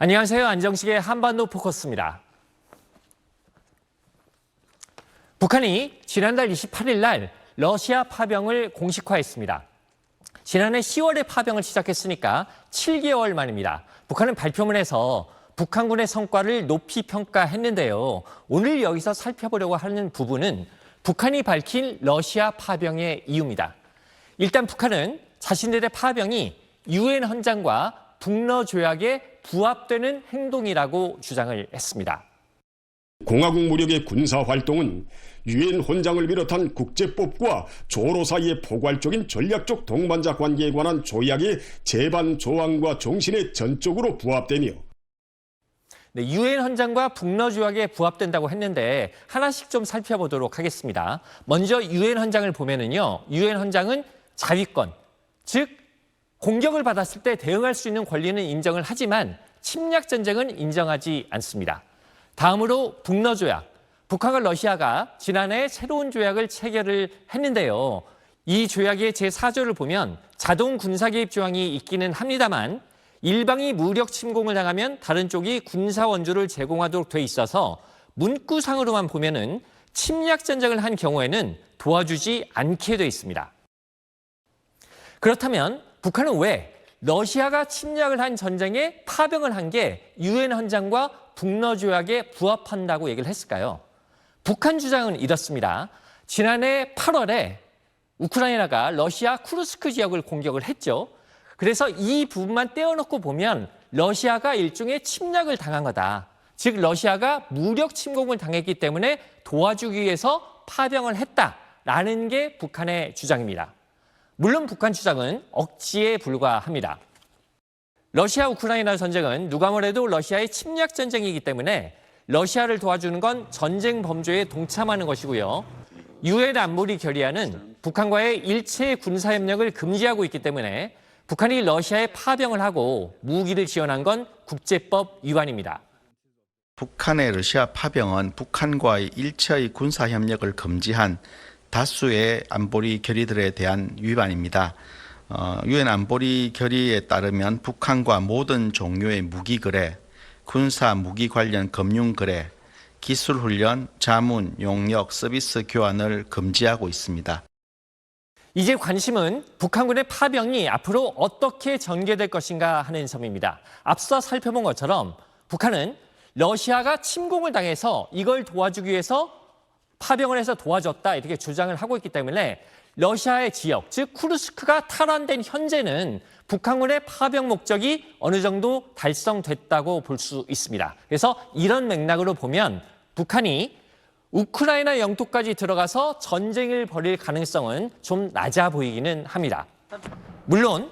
안녕하세요. 안정식의 한반도 포커스입니다. 북한이 지난달 28일 날 러시아 파병을 공식화했습니다. 지난해 10월에 파병을 시작했으니까 7개월 만입니다. 북한은 발표문에서 북한군의 성과를 높이 평가했는데요. 오늘 여기서 살펴보려고 하는 부분은 북한이 밝힌 러시아 파병의 이유입니다. 일단 북한은 자신들의 파병이 유엔 헌장과 북러 조약에 부합되는 행동이라고 주장을 했습니다. 공화국 무력의 군사 활동은 유엔 헌장을 비롯한 국제법과 조로 사이의 포괄적인 전략적 동반자 관계에 관한 조약의 제반 조항과 정신에 전적으로 부합되며 유엔 헌장과 북러 조약에 부합된다고 했는데 하나씩 좀 살펴보도록 하겠습니다. 먼저 유엔 헌장을 보면은요. 유엔 헌장은 자위권, 즉 공격을 받았을 때 대응할 수 있는 권리는 인정을 하지만 침략 전쟁은 인정하지 않습니다. 다음으로 북러 조약. 북한과 러시아가 지난해 새로운 조약을 체결을 했는데요. 이 조약의 제4조를 보면 자동 군사 개입 조항이 있기는 합니다만 일방이 무력 침공을 당하면 다른 쪽이 군사 원조를 제공하도록 돼 있어서 문구상으로만 보면은 침략 전쟁을 한 경우에는 도와주지 않게 돼 있습니다. 그렇다면 북한은 왜 러시아가 침략을 한 전쟁에 파병을 한 게 유엔 헌장과 북러 조약에 부합한다고 얘기를 했을까요? 북한 주장은 이렇습니다. 지난해 8월에 우크라이나가 러시아 쿠르스크 지역을 공격을 했죠. 그래서 이 부분만 떼어놓고 보면 러시아가 일종의 침략을 당한 거다. 즉 러시아가 무력 침공을 당했기 때문에 도와주기 위해서 파병을 했다라는 게 북한의 주장입니다. 물론 북한 주장은 억지에 불과합니다. 러시아 우크라이나 전쟁은 누가 뭐래도 러시아의 침략 전쟁이기 때문에 러시아를 도와주는 건 전쟁 범죄에 동참하는 것이고요. 유엔 안보리 결의안은 북한과의 일체 군사 협력을 금지하고 있기 때문에 북한이 러시아에 파병을 하고 무기를 지원한 건 국제법 위반입니다. 북한의 러시아 파병은 북한과의 일체의 군사 협력을 금지한 다수의 안보리 결의들에 대한 위반입니다. 유엔 안보리 결의에 따르면 북한과 모든 종류의 무기 거래, 군사 무기 관련 금융 거래, 기술 훈련, 자문, 용역, 서비스 교환을 금지하고 있습니다. 이제 관심은 북한군의 파병이 앞으로 어떻게 전개될 것인가 하는 점입니다. 앞서 살펴본 것처럼 북한은 러시아가 침공을 당해서 이걸 도와주기 위해서 파병을 해서 도와줬다 이렇게 주장을 하고 있기 때문에 러시아의 지역, 즉 쿠르스크가 탈환된 현재는 북한군의 파병 목적이 어느 정도 달성됐다고 볼 수 있습니다. 그래서 이런 맥락으로 보면 북한이 우크라이나 영토까지 들어가서 전쟁을 벌일 가능성은 좀 낮아 보이기는 합니다. 물론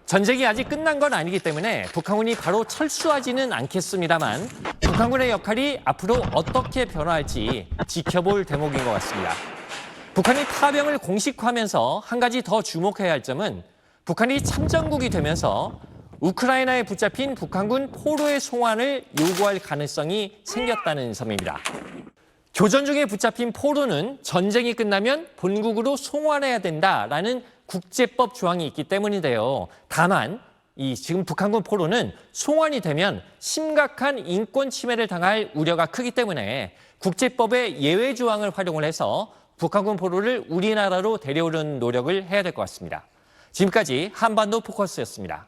전쟁이 아직 끝난 건 아니기 때문에 북한군이 바로 철수하지는 않겠습니다만 북한군의 역할이 앞으로 어떻게 변화할지 지켜볼 대목인 것 같습니다. 북한이 파병을 공식화하면서 한 가지 더 주목해야 할 점은 북한이 참전국이 되면서 우크라이나에 붙잡힌 북한군 포로의 송환을 요구할 가능성이 생겼다는 점입니다. 교전 중에 붙잡힌 포로는 전쟁이 끝나면 본국으로 송환해야 된다라는 국제법 조항이 있기 때문인데요. 다만 지금 북한군 포로는 송환이 되면 심각한 인권 침해를 당할 우려가 크기 때문에 국제법의 예외 조항을 활용을 해서 북한군 포로를 우리나라로 데려오는 노력을 해야 될 것 같습니다. 지금까지 한반도 포커스였습니다.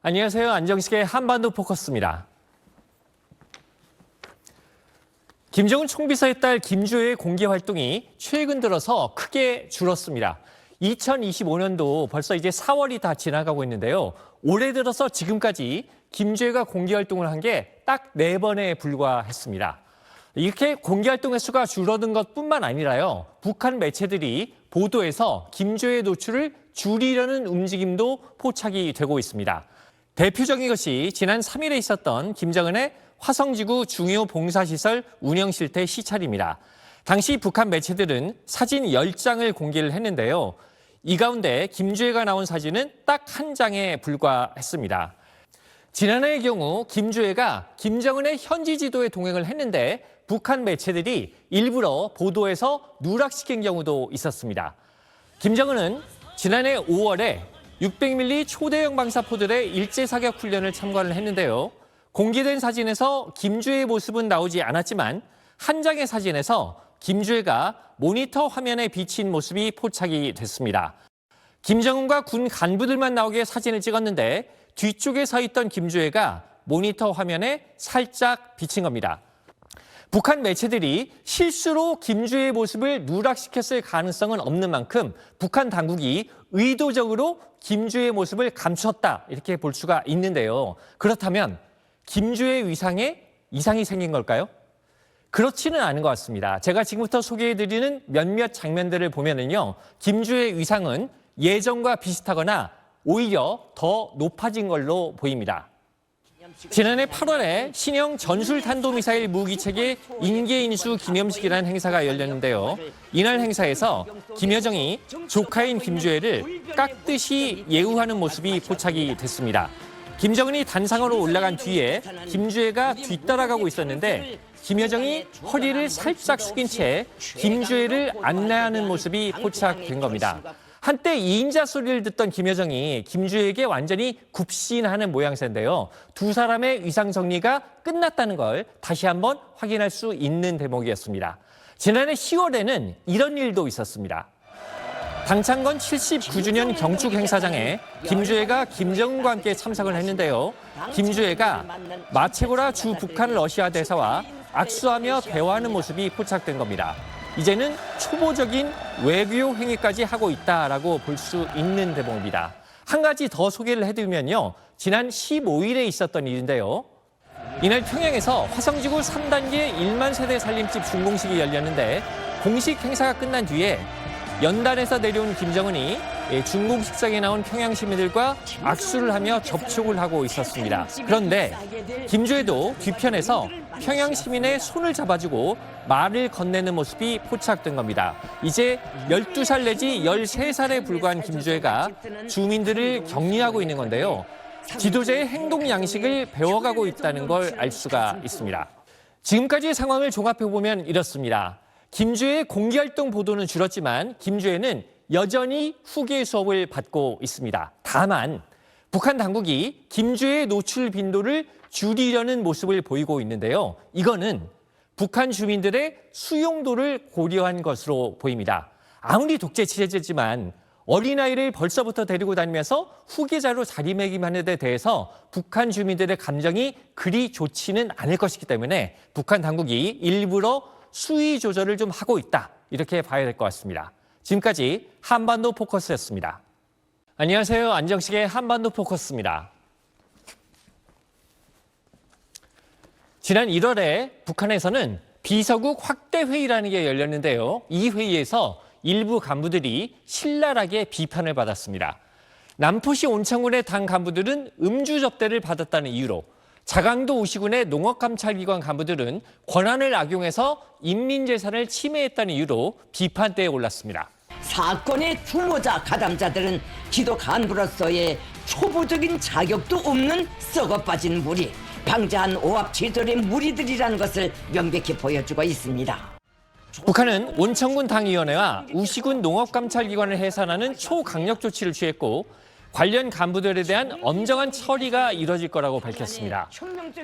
안녕하세요. 안정식의 한반도 포커스입니다. 김정은 총비서의 딸 김주혜의 공개 활동이 최근 들어서 크게 줄었습니다. 2025년도 벌써 이제 4월이 다 지나가고 있는데요. 올해 들어서 지금까지 김주혜가 공개 활동을 한 게 딱 4번에 불과했습니다. 이렇게 공개 활동 횟수가 줄어든 것뿐만 아니라요. 북한 매체들이 보도에서 김주혜의 노출을 줄이려는 움직임도 포착이 되고 있습니다. 대표적인 것이 지난 3일에 있었던 김정은의 화성지구 중요 봉사시설 운영 실태 시찰입니다. 당시 북한 매체들은 사진 10장을 공개를 했는데요. 이 가운데 김주혜가 나온 사진은 딱 한 장에 불과했습니다. 지난해의 경우 김주혜가 김정은의 현지 지도에 동행을 했는데 북한 매체들이 일부러 보도에서 누락시킨 경우도 있었습니다. 김정은은 지난해 5월에 600mm 초대형 방사포들의 일제 사격 훈련을 참관을 했는데요. 공개된 사진에서 김주혜의 모습은 나오지 않았지만 한 장의 사진에서 김주혜가 모니터 화면에 비친 모습이 포착이 됐습니다. 김정은과 군 간부들만 나오게 사진을 찍었는데 뒤쪽에 서 있던 김주혜가 모니터 화면에 살짝 비친 겁니다. 북한 매체들이 실수로 김주혜의 모습을 누락시켰을 가능성은 없는 만큼 북한 당국이 의도적으로 김주혜의 모습을 감췄다 이렇게 볼 수가 있는데요. 그렇다면 김주혜의 위상에 이상이 생긴 걸까요? 그렇지는 않은 것 같습니다. 제가 지금부터 소개해드리는 몇몇 장면들을 보면은요, 김주혜의 위상은 예전과 비슷하거나 오히려 더 높아진 걸로 보입니다. 지난해 8월에 신형 전술탄도미사일 무기체계 인계인수 기념식이라는 행사가 열렸는데요. 이날 행사에서 김여정이 조카인 김주혜를 깍듯이 예우하는 모습이 포착이 됐습니다. 김정은이 단상으로 올라간 뒤에 김주혜가 뒤따라가고 있었는데 김여정이 허리를 살짝 숙인 채 김주혜를 안내하는 모습이 포착된 겁니다. 한때 2인자 소리를 듣던 김여정이 김주혜에게 완전히 굽신하는 모양새인데요. 두 사람의 위상 정리가 끝났다는 걸 다시 한번 확인할 수 있는 대목이었습니다. 지난해 10월에는 이런 일도 있었습니다. 당창건 79주년 경축 행사장에 김주혜가 김정은과 함께 참석을 했는데요. 김주혜가 마체고라 주 북한 러시아 대사와 악수하며 대화하는 모습이 포착된 겁니다. 이제는 초보적인 외교 행위까지 하고 있다라고 볼 수 있는 대목입니다. 한 가지 더 소개를 해드리면요. 지난 15일에 있었던 일인데요. 이날 평양에서 화성지구 3단계 1만 세대 살림집 준공식이 열렸는데 공식 행사가 끝난 뒤에 연단에서 내려온 김정은이 준공식장에 나온 평양 시민들과 악수를 하며 접촉을 하고 있었습니다. 그런데 김주혜도 뒤편에서 평양 시민의 손을 잡아주고 말을 건네는 모습이 포착된 겁니다. 이제 12살 내지 13살에 불과한 김주혜가 주민들을 격리하고 있는 건데요. 지도자의 행동 양식을 배워가고 있다는 걸 알 수가 있습니다. 지금까지의 상황을 종합해보면 이렇습니다. 김주혜의 공개활동 보도는 줄었지만 김주혜는 여전히 후계 수업을 받고 있습니다. 다만 북한 당국이 김주혜의 노출 빈도를 줄이려는 모습을 보이고 있는데요. 이거는 북한 주민들의 수용도를 고려한 것으로 보입니다. 아무리 독재 체제지만 어린아이를 벌써부터 데리고 다니면서 후계자로 자리매김하는 데 대해서 북한 주민들의 감정이 그리 좋지는 않을 것이기 때문에 북한 당국이 일부러 수위 조절을 좀 하고 있다. 이렇게 봐야 될 것 같습니다. 지금까지 한반도 포커스였습니다. 안녕하세요. 안정식의 한반도 포커스입니다. 지난 1월에 북한에서는 비서국 확대 회의라는 게 열렸는데요. 이 회의에서 일부 간부들이 신랄하게 비판을 받았습니다. 남포시 온천군의 당 간부들은 음주 접대를 받았다는 이유로 자강도 우시군의 농업감찰기관 간부들은 권한을 악용해서 인민재산을 침해했다는 이유로 비판대에 올랐습니다. 사건의 주모자 가담자들은 지도 간부로서의 초보적인 자격도 없는 썩어빠진 무리, 방자한 오합지졸의 무리들이라는 것을 명백히 보여주고 있습니다. 북한은 온천군 당위원회와 우시군 농업감찰기관을 해산하는 초강력 조치를 취했고 관련 간부들에 대한 엄정한 처리가 이뤄질 거라고 밝혔습니다.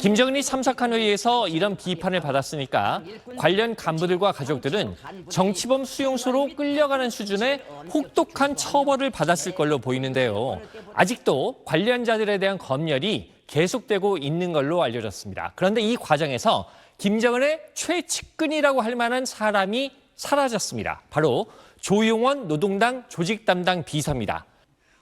김정은이 참석한 회의에서 이런 비판을 받았으니까 관련 간부들과 가족들은 정치범 수용소로 끌려가는 수준의 혹독한 처벌을 받았을 걸로 보이는데요. 아직도 관련자들에 대한 검열이 계속되고 있는 걸로 알려졌습니다. 그런데 이 과정에서 김정은의 최측근이라고 할 만한 사람이 사라졌습니다. 바로 조용원 노동당 조직 담당 비서입니다.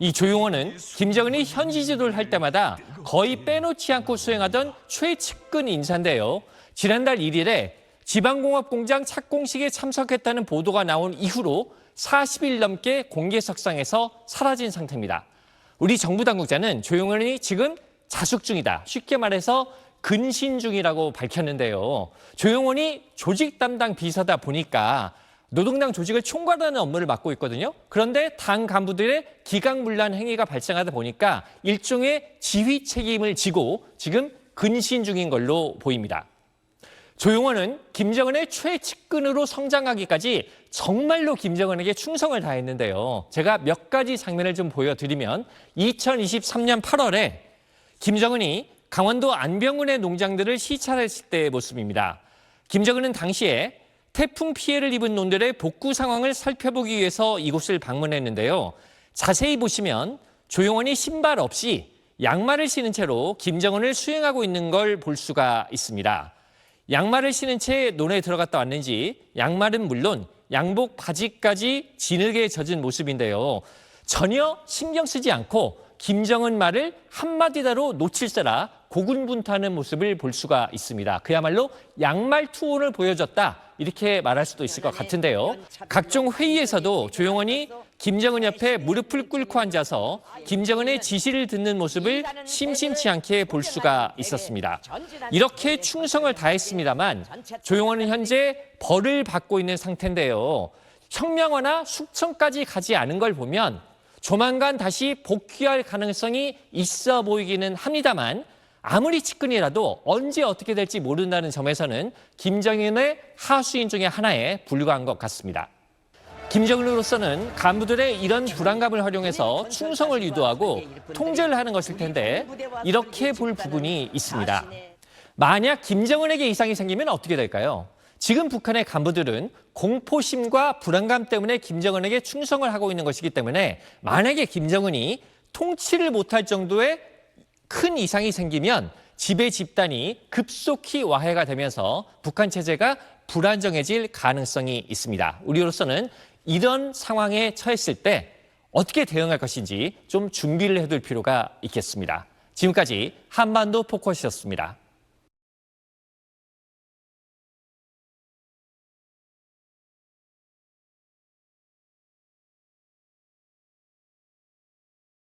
이 조용원은 김정은이 현지 지도를 할 때마다 거의 빼놓지 않고 수행하던 최측근 인사인데요. 지난달 1일에 지방공업공장 착공식에 참석했다는 보도가 나온 이후로 40일 넘게 공개석상에서 사라진 상태입니다. 우리 정부 당국자는 조용원이 지금 자숙 중이다. 쉽게 말해서 근신 중이라고 밝혔는데요. 조용원이 조직 담당 비서다 보니까 노동당 조직을 총괄하는 업무를 맡고 있거든요. 그런데 당 간부들의 기강문란 행위가 발생하다 보니까 일종의 지휘 책임을 지고 지금 근신 중인 걸로 보입니다. 조용원은 김정은의 최측근으로 성장하기까지 정말로 김정은에게 충성을 다했는데요. 제가 몇 가지 장면을 좀 보여드리면 2023년 8월에 김정은이 강원도 안병군의 농장들을 시찰했을 때의 모습입니다. 김정은은 당시에 태풍 피해를 입은 논들의 복구 상황을 살펴보기 위해서 이곳을 방문했는데요. 자세히 보시면 조용원이 신발 없이 양말을 신은 채로 김정은을 수행하고 있는 걸 볼 수가 있습니다. 양말을 신은 채 논에 들어갔다 왔는지 양말은 물론 양복 바지까지 진흙에 젖은 모습인데요. 전혀 신경 쓰지 않고 김정은 말을 한마디다로 놓칠세라 고군분투하는 모습을 볼 수가 있습니다. 그야말로 양말 투혼을 보여줬다, 이렇게 말할 수도 있을 것 같은데요. 각종 회의에서도 조용원이 김정은 옆에 무릎을 꿇고 앉아서 김정은의 지시를 듣는 모습을 심심치 않게 볼 수가 있었습니다. 이렇게 충성을 다했습니다만 조용원은 현재 벌을 받고 있는 상태인데요. 혁명화나 숙청까지 가지 않은 걸 보면 조만간 다시 복귀할 가능성이 있어 보이기는 합니다만 아무리 측근이라도 언제 어떻게 될지 모른다는 점에서는 김정은의 하수인 중에 하나에 불과한 것 같습니다. 김정은으로서는 간부들의 이런 불안감을 활용해서 충성을 유도하고 통제를 하는 것일 텐데 이렇게 볼 부분이 있습니다. 만약 김정은에게 이상이 생기면 어떻게 될까요? 지금 북한의 간부들은 공포심과 불안감 때문에 김정은에게 충성을 하고 있는 것이기 때문에 만약에 김정은이 통치를 못할 정도의 큰 이상이 생기면 지배 집단이 급속히 와해가 되면서 북한 체제가 불안정해질 가능성이 있습니다. 우리로서는 이런 상황에 처했을 때 어떻게 대응할 것인지 좀 준비를 해둘 필요가 있겠습니다. 지금까지 한반도 포커스였습니다.